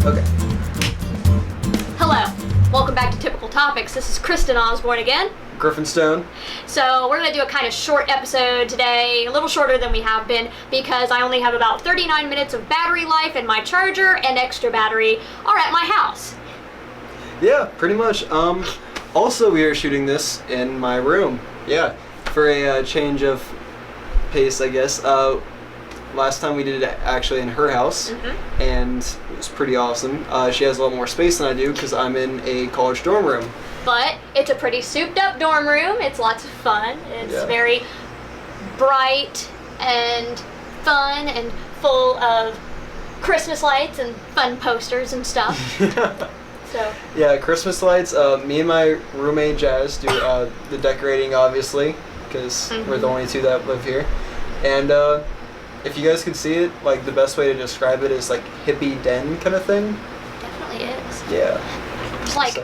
Okay. Hello. Welcome back to Typical Topics. This is Kristen Osborne again. Griffin Stone. So we're going to do a kind of short episode today, a little shorter than we have been, because I only have about 39 minutes of battery life, and my charger and extra battery are at my house. Yeah, pretty much. Also, we are shooting this in my room. Yeah, for a change of pace, I guess. Last time we did it actually in her house, and it was pretty awesome. She has a lot more space than I do because I'm in a college dorm room. But it's a pretty souped up dorm room. It's lots of fun. It's very bright and fun and full of Christmas lights and fun posters and stuff. So. Yeah, Christmas lights. Me and my roommate Jazz do the decorating, obviously, because we're the only two that live here. And if you guys could see it, like the best way to describe it is like hippie den kind of thing. Definitely is. Yeah. It's like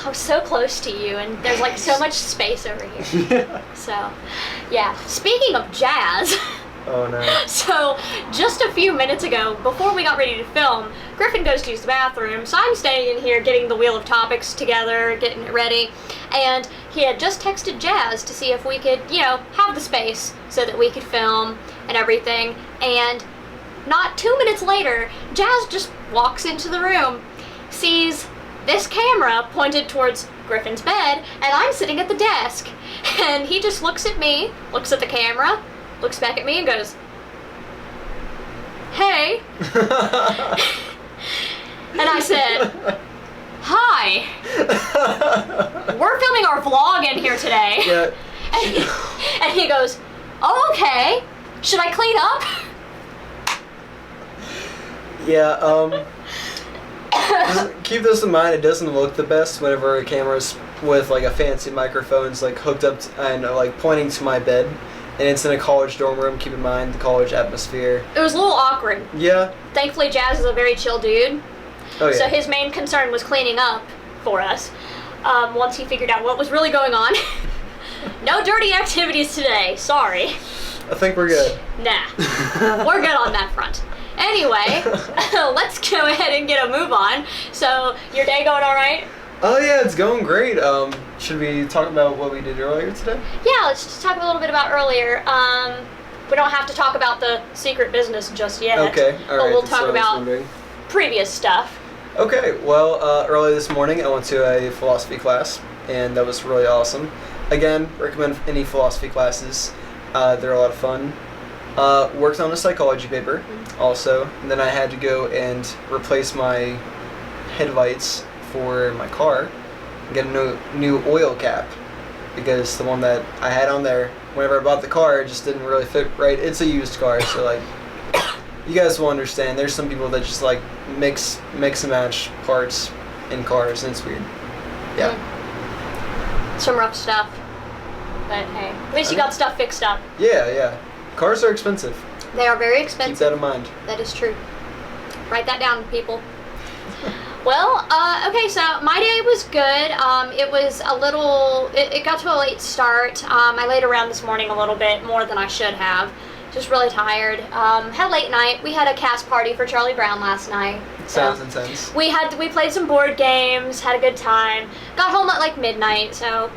I'm so close to you, and there's like so much space over here. Yeah. So, yeah. Speaking of Jazz. Oh no. So, just a few minutes ago, before we got ready to film, Griffin goes to use the bathroom, so I'm staying in here getting the wheel of topics together, getting it ready, and he had just texted Jazz to see if we could, have the space so that we could film and everything, and not 2 minutes later, Jazz just walks into the room, sees this camera pointed towards Griffin's bed, and I'm sitting at the desk, and he just looks at me, looks at the camera, looks back at me and goes, "Hey." And I said, "Hi. We're filming our vlog in here today." Yeah. And he goes, "Oh, okay. Should I clean up?" Yeah, just keep this in mind, it doesn't look the best whenever a camera's with like a fancy microphone's like hooked up and like pointing to my bed. And it's in a college dorm room. Keep in mind the college atmosphere. It was a little awkward. Yeah. Thankfully, Jazz is a very chill dude. Oh, yeah. So his main concern was cleaning up for us. Once he figured out what was really going on. No dirty activities today. Sorry. I think we're good. Nah. We're good on that front. Anyway, let's go ahead and get a move on. So, your day going all right? Oh yeah, it's going great. Should we talk about what we did earlier today? Yeah, let's just talk a little bit about earlier. We don't have to talk about the secret business just yet. Okay, all right. But we'll talk about previous stuff. Okay, well, early this morning I went to a philosophy class, and that was really awesome. Again, recommend any philosophy classes. They're a lot of fun. Worked on a psychology paper also, and then I had to go and replace my headlights for my car and get a new oil cap, because the one that I had on there whenever I bought the car just didn't really fit right. It's a used car, so like you guys will understand. There's some people that just like mix and match parts in cars, and it's weird. Yeah. Some rough stuff. But hey, at least you got stuff fixed up. Yeah. Cars are expensive. They are very expensive. Keep that in mind. That is true. Write that down, people. Well, okay, so my day was good. It was a little, it got to a late start. I laid around this morning a little bit more than I should have. Just really tired. Had a late night. We had a cast party for Charlie Brown last night. Sounds intense. We played some board games, had a good time. Got home at like midnight, so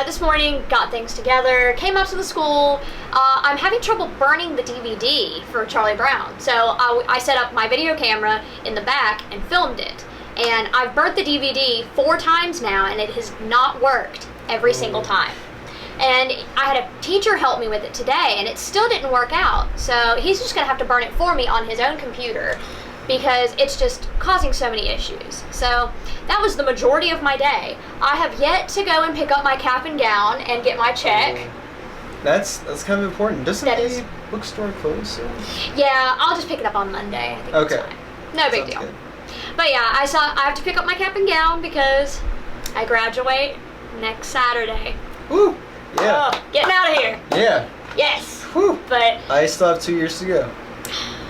this morning got things together, came up to the school. I'm having trouble burning the DVD for Charlie Brown, so I set up my video camera in the back and filmed it. And I've burnt the DVD 4 times now, and it has not worked every single time. And I had a teacher help me with it today, and it still didn't work out. So he's just going to have to burn it for me on his own computer, because it's just causing so many issues. So that was the majority of my day. I have yet to go and pick up my cap and gown and get my check. That's kind of important. Doesn't the bookstore close soon? Yeah, I'll just pick it up on Monday. I think okay. That's fine. No big deal. Good. But yeah, I have to pick up my cap and gown because I graduate next Saturday. Woo! Yeah. Oh, getting out of here. Yeah. Yes. Whew. But I still have 2 years to go.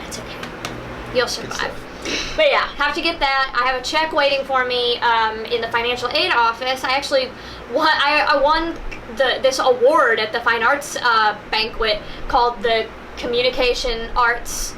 It's okay. You'll survive. But yeah, have to get that. I have a check waiting for me in the financial aid office. I actually won this award at the fine arts banquet called the Communication Arts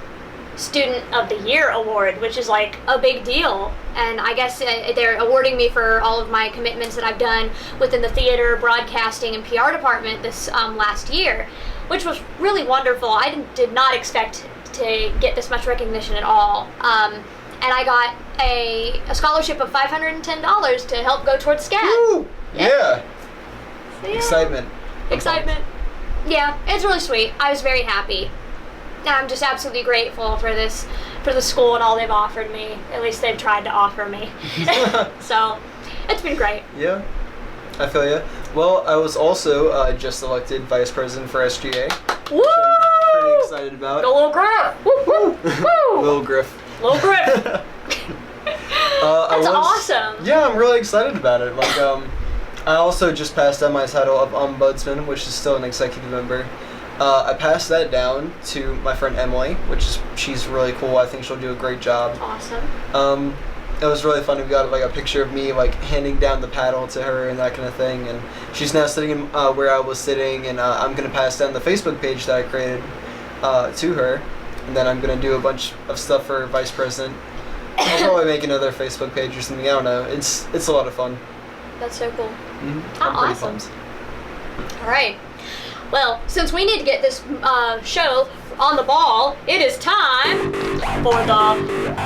Student of the Year award, which is like a big deal. And I guess they're awarding me for all of my commitments that I've done within the theater, broadcasting, and PR department this last year, which was really wonderful. I did not expect to get this much recognition at all. And I got a scholarship of $510 to help go towards SCAD. Woo! Yeah. So, yeah. Excitement. Yeah, it's really sweet. I was very happy. And I'm just absolutely grateful for the school and all they've offered me. At least they've tried to offer me. So, it's been great. Yeah, I feel you. Well, I was also just elected vice president for SGA. Woo! Which I'm pretty excited about. Go Little Griff! Woo, woo, woo! Little Griff. Little Griff! That's awesome. Yeah, I'm really excited about it. Like, I also just passed down my title of ombudsman, which is still an executive member. I passed that down to my friend Emily, she's really cool. I think she'll do a great job. Awesome. It was really fun. We got like a picture of me like handing down the paddle to her and that kind of thing. And she's now sitting in, where I was sitting, and I'm gonna pass down the Facebook page that I created to her, and then I'm gonna do a bunch of stuff for vice president. I'll probably make another Facebook page or something. I don't know. It's a lot of fun. That's so cool. Mm-hmm. Oh, I'm pretty awesome. pumped. All right. Well, since we need to get this show on the ball, it is time for the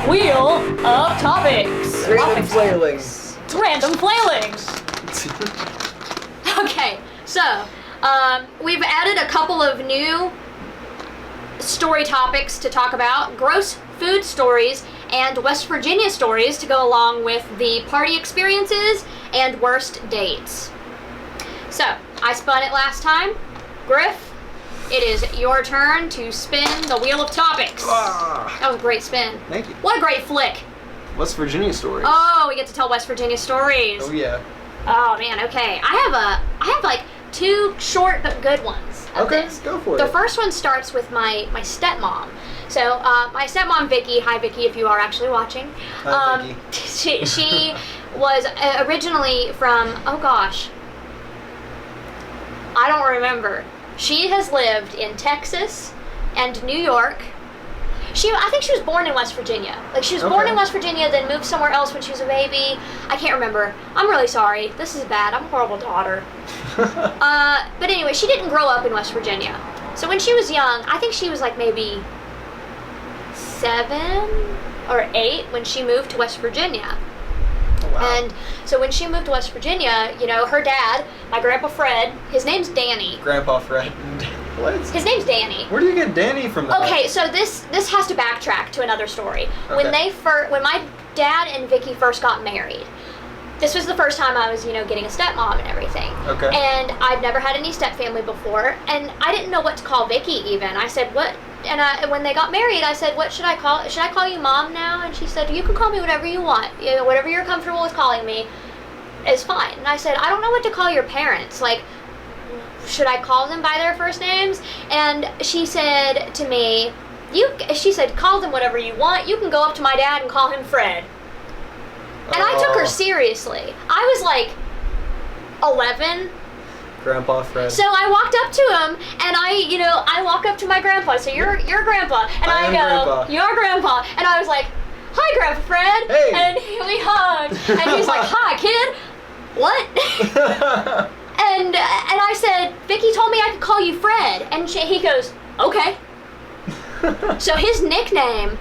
Wheel of Topics. Random flailings. Random flailings. Okay, so we've added a couple of new story topics to talk about. Gross food stories and West Virginia stories to go along with the party experiences and worst dates. So, I spun it last time. Griff, it is your turn to spin the Wheel of Topics. That was a great spin. Thank you. What a great flick. West Virginia stories. Oh, we get to tell West Virginia stories. Oh yeah. Oh man, okay. I have like two short but good ones. Okay, go for it. The first one starts with my stepmom. So my stepmom Vicky, hi Vicky if you are actually watching. Hi, Vicky. She was originally from, oh gosh, I don't remember. She has lived in Texas and New York. I think she was born in West Virginia. Like, she was born in West Virginia, then moved somewhere else when she was a baby. I can't remember. I'm really sorry. This is bad. I'm a horrible daughter. But anyway, she didn't grow up in West Virginia. So when she was young, I think she was like maybe 7 or 8 when she moved to West Virginia. Oh, wow. And so when she moved to West Virginia, you know, her dad, my Grandpa Fred, his name's Danny. Grandpa Fred. What? His name's Danny. Where do you get Danny from? That? Okay, so this has to backtrack to another story. Okay. When my dad and Vicky first got married, this was the first time I was, you know, getting a stepmom and everything. Okay. And I'd never had any stepfamily before, and I didn't know what to call Vicky even. I said, what? And when they got married, I said, what should I call? Should I call you Mom now? And she said, you can call me whatever you want. You know, whatever you're comfortable with calling me is fine. And I said, I don't know what to call your parents. Like, should I call them by their first names? And she said to me, she said, call them whatever you want. You can go up to my dad and call him Fred. And I took her seriously. I was like 11. Grandpa Fred. So I walked up to him, and I walk up to my grandpa. So you're grandpa, and I go, grandpa. You're grandpa, and I was like, hi, Grandpa Fred. Hey. And we hugged, and he's like, hi, kid. What? And I said, Vicky told me I could call you Fred, and he goes, okay. So his nickname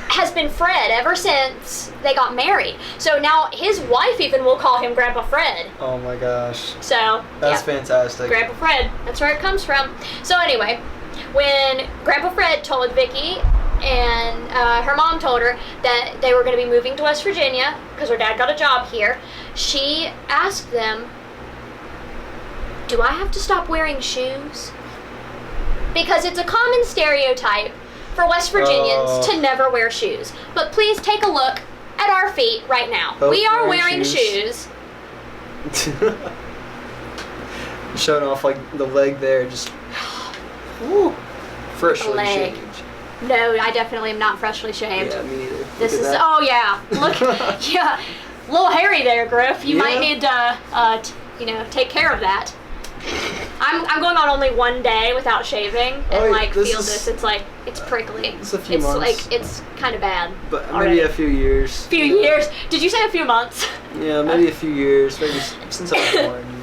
has been Fred ever since they got married. So now his wife even will call him Grandpa Fred. Oh my gosh. So that's fantastic. Grandpa Fred. That's where it comes from. So anyway, when Grandpa Fred told Vicky and her mom told her that they were going to be moving to West Virginia because her dad got a job here, she asked them, do I have to stop wearing shoes? Because it's a common stereotype for West Virginians to never wear shoes. But please take a look at our feet right now. Both we are wearing wearing shoes. Showing off like the leg there, just woo, freshly Leg. shaved. No, I definitely am not freshly shaved. Yeah, me neither. This Look is, at that. oh yeah, look, yeah, a little hairy there, Griff. You might Yeah. need to, take care of that. I'm going on only 1 day without shaving, and it's like it's prickly. It's a few months. Like it's kind of bad. But already. maybe a few years. Few years? Did you say a few months? Yeah, maybe a few years. Maybe since I was born.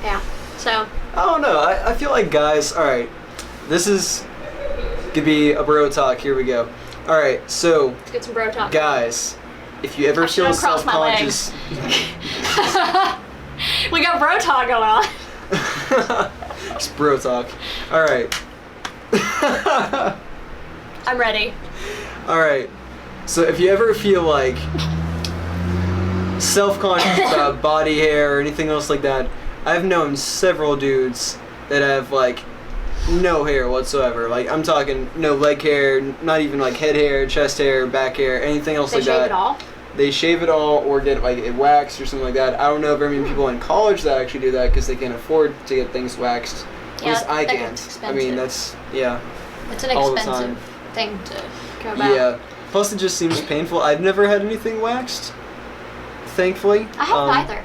Yeah. So. I don't know. I feel like guys. All right, this could be a bro talk. Here we go. All right, so. Let's get some bro talk. Guys, if you ever feel self-conscious. We got bro talk going on. It's bro talk. All right. I'm ready. All right. So if you ever feel like self-conscious about body hair or anything else like that, I've known several dudes that have like no hair whatsoever. Like I'm talking no leg hair, not even like head hair, chest hair, back hair, anything else like that. They shave it all? They shave it all or get like it waxed or something like that. I don't know very many people in college that actually do that because they can't afford to get things waxed. At least I can't. I mean, that's, yeah. It's an expensive thing to go about. Yeah. Plus, it just seems painful. I've never had anything waxed, thankfully. I haven't either.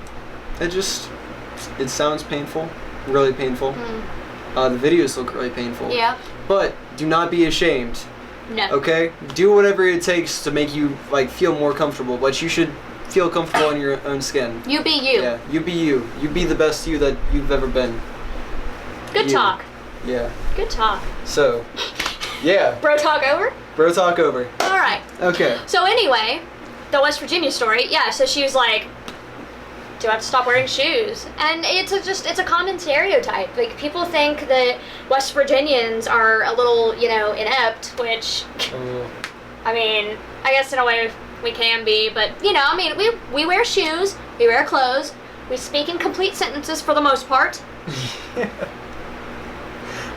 It sounds painful. Really painful. The videos look really painful. Yeah. But do not be ashamed. No. Okay? Do whatever it takes to make you like feel more comfortable, but you should feel comfortable in your own skin. You be you. Yeah, you be you. You be the best you that you've ever been. Good talk. Yeah. Good talk. So, yeah. Bro talk over? Bro talk over. All right. Okay. So anyway, the West Virginia story. Yeah, so she was like, do I have to stop wearing shoes? And it's a common stereotype. Like, people think that West Virginians are a little, inept, which, I mean, I guess in a way we can be, but, I mean, we wear shoes, we wear clothes, we speak in complete sentences for the most part.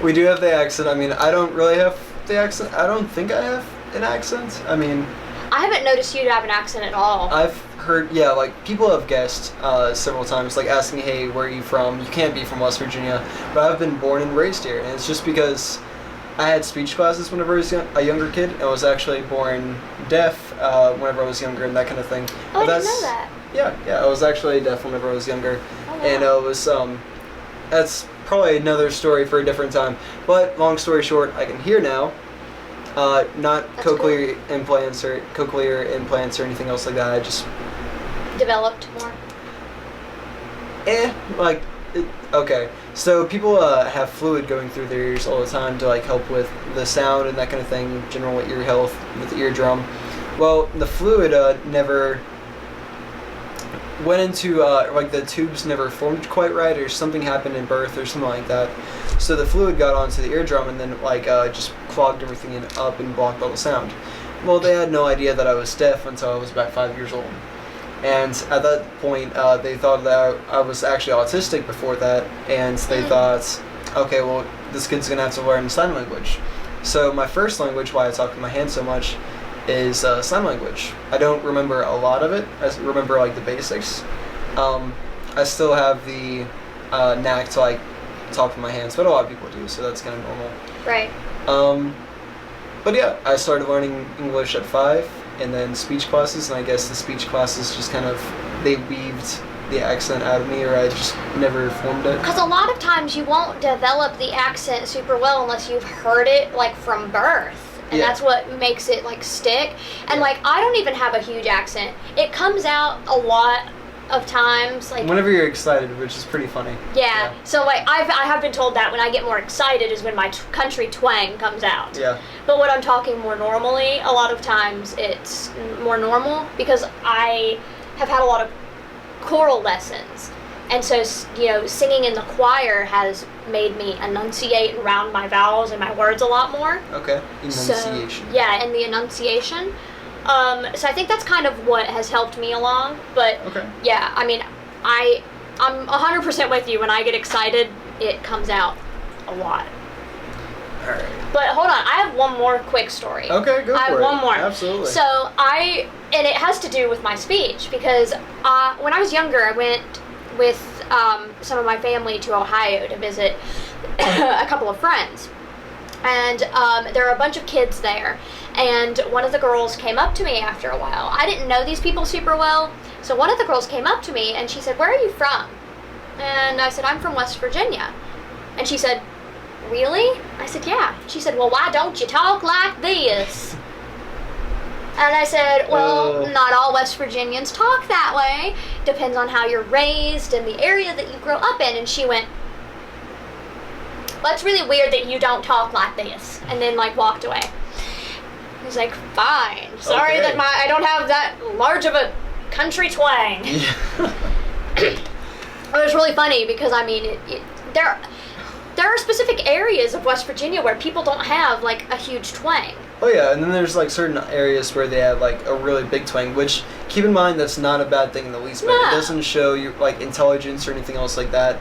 We do have the accent. I mean, I don't really have the accent. I don't think I have an accent. I mean... I haven't noticed you to have an accent at all. I've heard, yeah, like, people have guessed several times, like, asking, hey, where are you from? You can't be from West Virginia. But I've been born and raised here, and it's just because I had speech classes whenever I was a younger kid, and I was actually born deaf whenever I was younger and that kind of thing. Oh, I didn't know that. Yeah, I was actually deaf whenever I was younger. Oh, wow. And it was, that's probably another story for a different time. But, long story short, I can hear now. Not cochlear implants or anything else like that. I just developed more. Okay. So people have fluid going through their ears all the time to like help with the sound and that kind of thing, general ear health with the eardrum. Well, the fluid never went into like the tubes never formed quite right, or something happened in birth or something like that. So the fluid got onto the eardrum and then like just clogged everything up and blocked all the sound. Well, they had no idea that I was deaf until I was about 5 years old. And at that point, they thought that I was actually autistic before that, and they thought, okay, well, this kid's gonna have to learn sign language. So my first language, why I talk with my hands so much, is sign language. I don't remember a lot of it. I remember like the basics. I still have the knack to like talk with my hands, but a lot of people do, so that's kind of normal. Right. But yeah, I started learning English at 5, and then speech classes, and I guess the speech classes just kind of, they weaved the accent out of me, or I just never formed it. Because a lot of times you won't develop the accent super well unless you've heard it like from birth. And that's what makes it like stick. And like, I don't even have a huge accent. It comes out a lot of times, like whenever you're excited, which is pretty funny. Yeah. So like I have been told that when I get more excited is when my country twang comes out. Yeah. But when I'm talking more normally, a lot of times it's more normal because I have had a lot of choral lessons, and so singing in the choir has made me enunciate and round my vowels and my words a lot more. Okay. Enunciation. So, yeah, and the enunciation. So I think that's kind of what has helped me along. But yeah, I mean, I'm 100% with you. When I get excited, it comes out a lot. All right. But hold on, I have one more quick story. Okay, go for it. I have one more. Absolutely. So and it has to do with my speech because when I was younger, I went with some of my family to Ohio to visit a couple of friends. And there are a bunch of kids there. And one of the girls came up to me after a while. I didn't know these people super well. So one of the girls came up to me and she said, "Where are you from?" And I said, "I'm from West Virginia." And she said, really? I said, yeah. She said, well, why don't you talk like this? And I said, well, not all West Virginians talk that way. Depends on how you're raised and the area that you grow up in. And she went, well, it's really weird that you don't talk like this. And then, like, walked away. I was like, fine. Sorry that I don't have that large of a country twang. Yeah. It was really funny because, I mean, there are specific areas of West Virginia where people don't have, like, a huge twang. Oh yeah, and then there's like certain areas where they have like a really big twang, which keep in mind that's not a bad thing in the least bit. No. It doesn't show you like intelligence or anything else like that.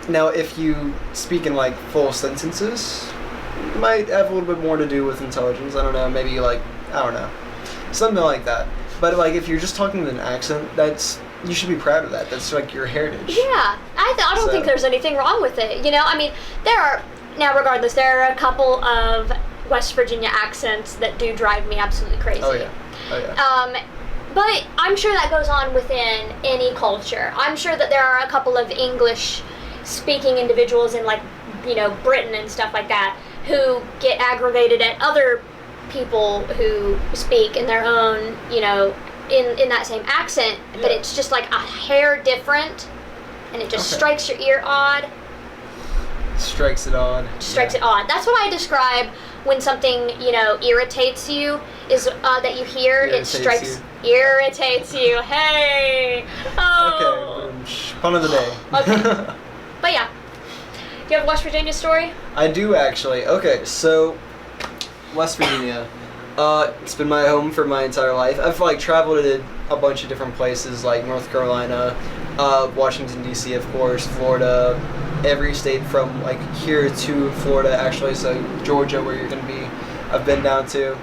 Now if you speak in like full sentences, it might have a little bit more to do with intelligence. I don't know, maybe like I don't know, something like that. But like if you're just talking with an accent, you should be proud of that. That's like your heritage. Yeah, I don't think there's anything wrong with it. You know, I mean, regardless, there are a couple of West Virginia accents that do drive me absolutely crazy. Oh yeah. But I'm sure that goes on within any culture. I'm sure that there are a couple of English-speaking individuals in, like, you know, Britain and stuff like that who get aggravated at other people who speak in their own, you know, in that same accent, but it's just like a hair different, and it just strikes your ear odd. Strikes it odd. Strikes it odd. That's what I describe when something, you know, irritates you, is that you hear irritates you. Hey! Oh! Okay, pun of the day. Okay. But yeah. Do you have a West Virginia story? I do actually. Okay, so West Virginia. It's been my home for my entire life. I've like traveled to a bunch of different places like North Carolina, Washington D.C. of course, Florida, every state from like here to Florida actually, so Georgia where you're gonna be, I've been down to.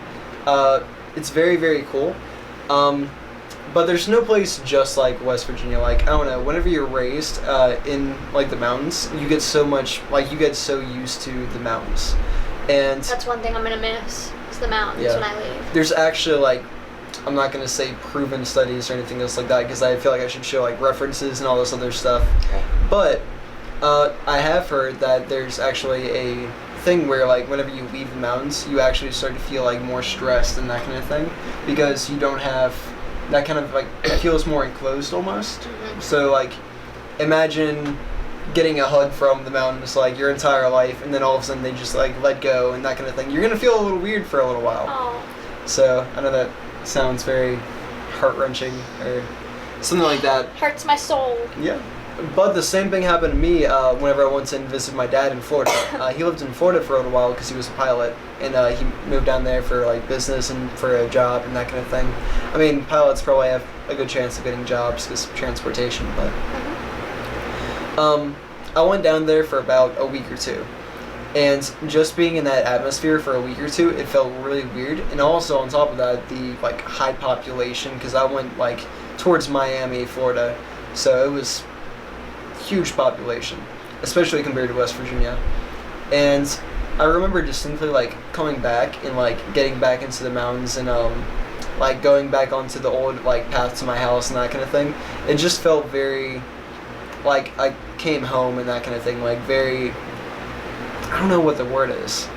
It's very, very cool. But there's no place just like West Virginia. Like, I don't know, whenever you're raised in like the mountains, you get so used to the mountains. And that's one thing I'm gonna miss. The mountains when I leave. There's actually like, I'm not gonna say proven studies or anything else like that because I feel like I should show like references and all this other stuff. Okay. But I have heard that there's actually a thing where like whenever you leave the mountains, you actually start to feel like more stressed and that kind of thing because you don't have that kind of like, it feels more enclosed almost. Mm-hmm. So like, imagine getting a hug from the mountains like your entire life, and then all of a sudden they just like let go and that kind of thing. You're gonna feel a little weird for a little while. Oh. So I know that sounds very heart-wrenching or something like that. Hurts my soul. Yeah, but the same thing happened to me whenever I went to visit my dad in Florida. He lived in Florida for a little while because he was a pilot, and he moved down there for like business and for a job and that kind of thing. I mean, pilots probably have a good chance of getting jobs because of transportation, but. I went down there for about a week or two, and just being in that atmosphere for a week or two, it felt really weird. And also on top of that, the like high population, because I went like towards Miami, Florida, so it was huge population, especially compared to West Virginia. And I remember distinctly like coming back and like getting back into the mountains and like going back onto the old like path to my house and that kind of thing. It just felt very like I came home and that kind of thing, like very, I don't know what the word is,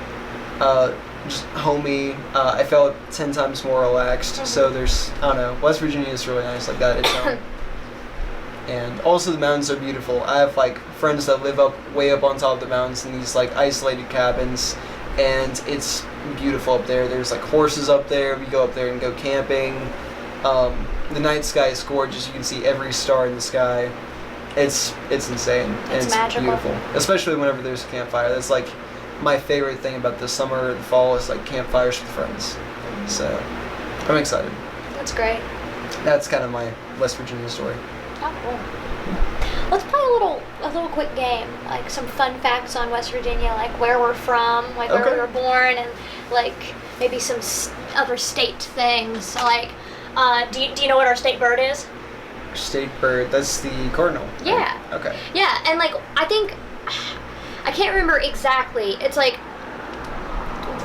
just homey. I felt 10 times more relaxed. Mm-hmm. So there's, I don't know, West Virginia is really nice like that. It's and also the mountains are beautiful. I have like friends that live way up on top of the mountains in these like isolated cabins, and it's beautiful up there. There's like horses up there. We go up there and go camping. The night sky is gorgeous. You can see every star in the sky. It's insane. It's magical. Beautiful, especially whenever there's a campfire. That's like my favorite thing about the summer or the fall is like campfires with friends. So I'm excited. That's great. That's kind of my West Virginia story. Oh, cool. Let's play a little quick game, like some fun facts on West Virginia, like where we're from, like where we were born, and like maybe some other state things. So like, do you know what our state bird is? State bird, that's the cardinal. Yeah. Right? Okay. Yeah, and like I can't remember exactly. It's like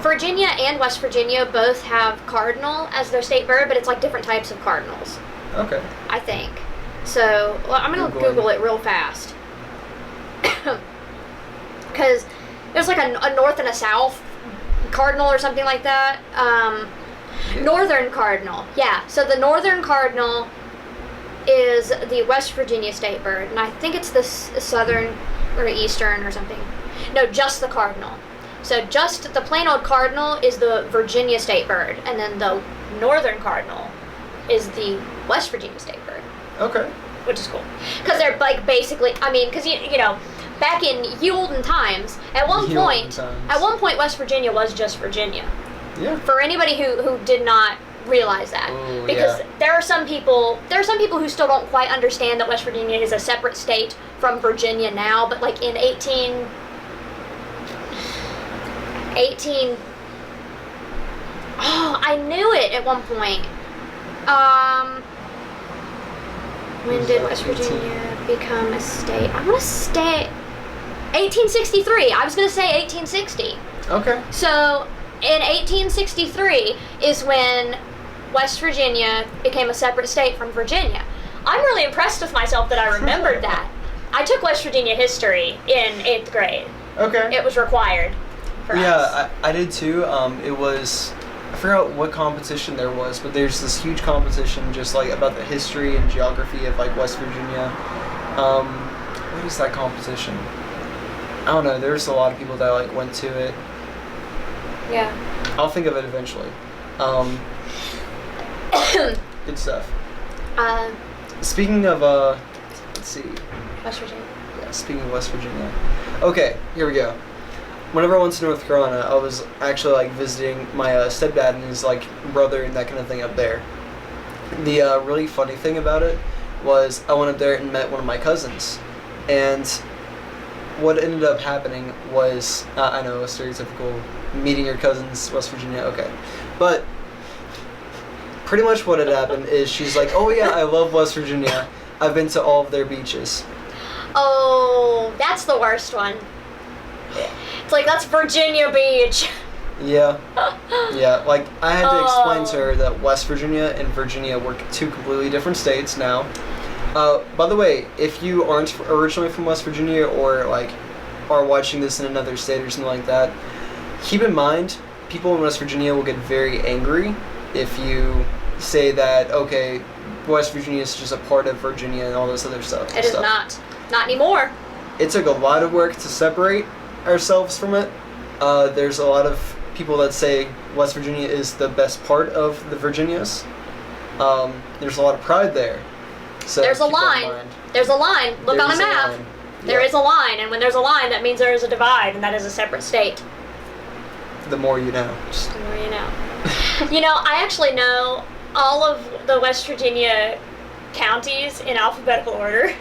Virginia and West Virginia both have cardinal as their state bird, but it's like different types of cardinals. Okay. I think. So I'm gonna Google it real fast. because there's like a north and a south cardinal or something like that. Northern cardinal, yeah. So the northern cardinal is the West Virginia state bird, and I think it's the southern or eastern or something. No, just the cardinal. So just the plain old cardinal is the Virginia state bird, and then the northern cardinal is the West Virginia state bird. Okay. Which is cool, because they're like basically. I mean, because you know, back in ye olden times, at one point, West Virginia was just Virginia. Yeah. For anybody who did not realize that, Ooh, because there are some people who still don't quite understand that West Virginia is a separate state from Virginia now, but like in 18 oh, I knew it at one point. When did West Virginia become a state? I'm gonna say 1863. I was gonna say 1860. Okay. So in 1863 is when West Virginia became a separate state from Virginia. I'm really impressed with myself that I remembered that. I took West Virginia history in 8th grade. Okay. It was required for us. Yeah, I did too. It was, I forgot what competition there was, but there's this huge competition just like about the history and geography of like West Virginia. What is that competition? I don't know. There's a lot of people that like went to it. Yeah. I'll think of it eventually. Good stuff. Speaking of, let's see. West Virginia. Yeah, speaking of West Virginia. Okay, here we go. Whenever I went to North Carolina, I was actually like visiting my stepdad and his like brother and that kind of thing up there. The really funny thing about it was I went up there and met one of my cousins, and what ended up happening was I know a stereotypical meeting your cousins, West Virginia. Okay, but pretty much what had happened is she's like, "Oh yeah, I love West Virginia. I've been to all of their beaches." Oh, that's the worst one. It's like, that's Virginia Beach. Yeah. Yeah, like, I had to explain to her that West Virginia and Virginia were two completely different states now. By the way, if you aren't originally from West Virginia or, like, are watching this in another state or something like that, keep in mind, people in West Virginia will get very angry if you say that, okay, West Virginia is just a part of Virginia and all this other stuff. It is not. Not anymore. It took a lot of work to separate ourselves from it. There's a lot of people that say West Virginia is the best part of the Virginias. There's a lot of pride there. So there's a line. There's a line. Look on a map. There is a line, and when there's a line, that means there is a divide, and that is a separate state. The more you know. The more you know. You know, I actually know all of the West Virginia counties in alphabetical order.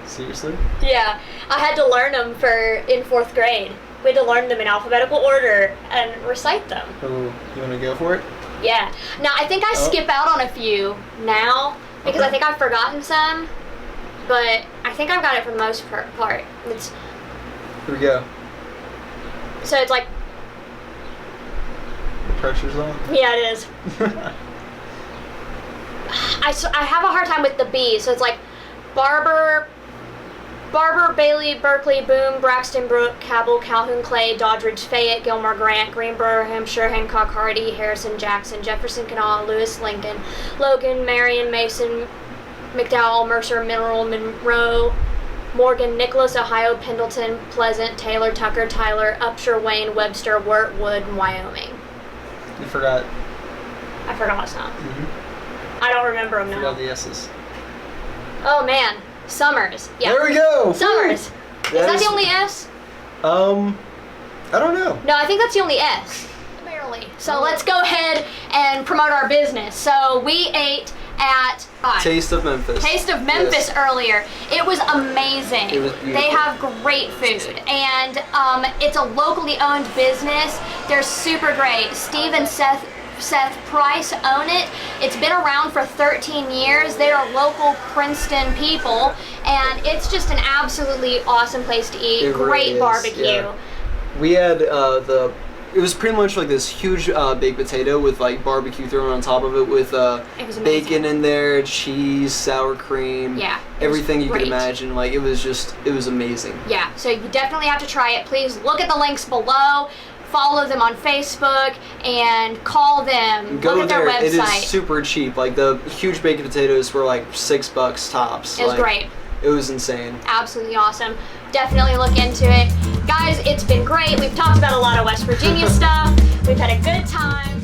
Seriously? Yeah, I had to learn them in 4th grade. We had to learn them in alphabetical order and recite them. Oh, you want to go for it? Yeah. Now, I think I skip out on a few now because I think I've forgotten some, but I think I've got it for the most part. It's, here we go. so it's like... The pressure's on. Yeah, it is. I have a hard time with the B, so it's like Barber, Bailey, Berkeley, Boone, Braxton, Brook, Cabell, Calhoun, Clay, Doddridge, Fayette, Gilmore, Grant, Greenboro, Hampshire, Hancock, Hardy, Harrison, Jackson, Jefferson, Kanawha, Lewis, Lincoln, Logan, Marion, Mason, McDowell, Mercer, Mineral, Monroe, Morgan, Nicholas, Ohio, Pendleton, Pleasant, Taylor, Tucker, Tyler, Upshur, Wayne, Webster, Wirt, Wood, and Wyoming. You forgot. I forgot some. Mm-hmm. I don't remember them now. Forgot the S's. Oh man, Summers. Yeah. There we go. Summers. Is that the only S? I don't know. No, I think that's the only S. Barely. So let's go ahead and promote our business. So we ate at Taste of Memphis. Taste of Memphis earlier. It was amazing. It was beautiful. They have great food, and it's a locally owned business. They're super great. Steve and Seth Price own it. It's been around for 13 years. They are local Princeton people, and it's just an absolutely awesome place to eat. It Great really is, barbecue. yeah. We had the it was pretty much like this huge baked potato with like barbecue thrown on top of it with It was amazing. bacon in there, cheese, sour cream, Yeah, it was everything you could great. imagine. Like it was amazing. Yeah, so you definitely have to try it. Please look at the links below. Follow them on Facebook and call them. Go look at their there. It is website. super cheap. Like the huge baked potatoes were like $6 tops. It was like, great. It was insane. Absolutely awesome. Definitely look into it. Guys, it's been great. We've talked about a lot of West Virginia stuff. We've had a good time.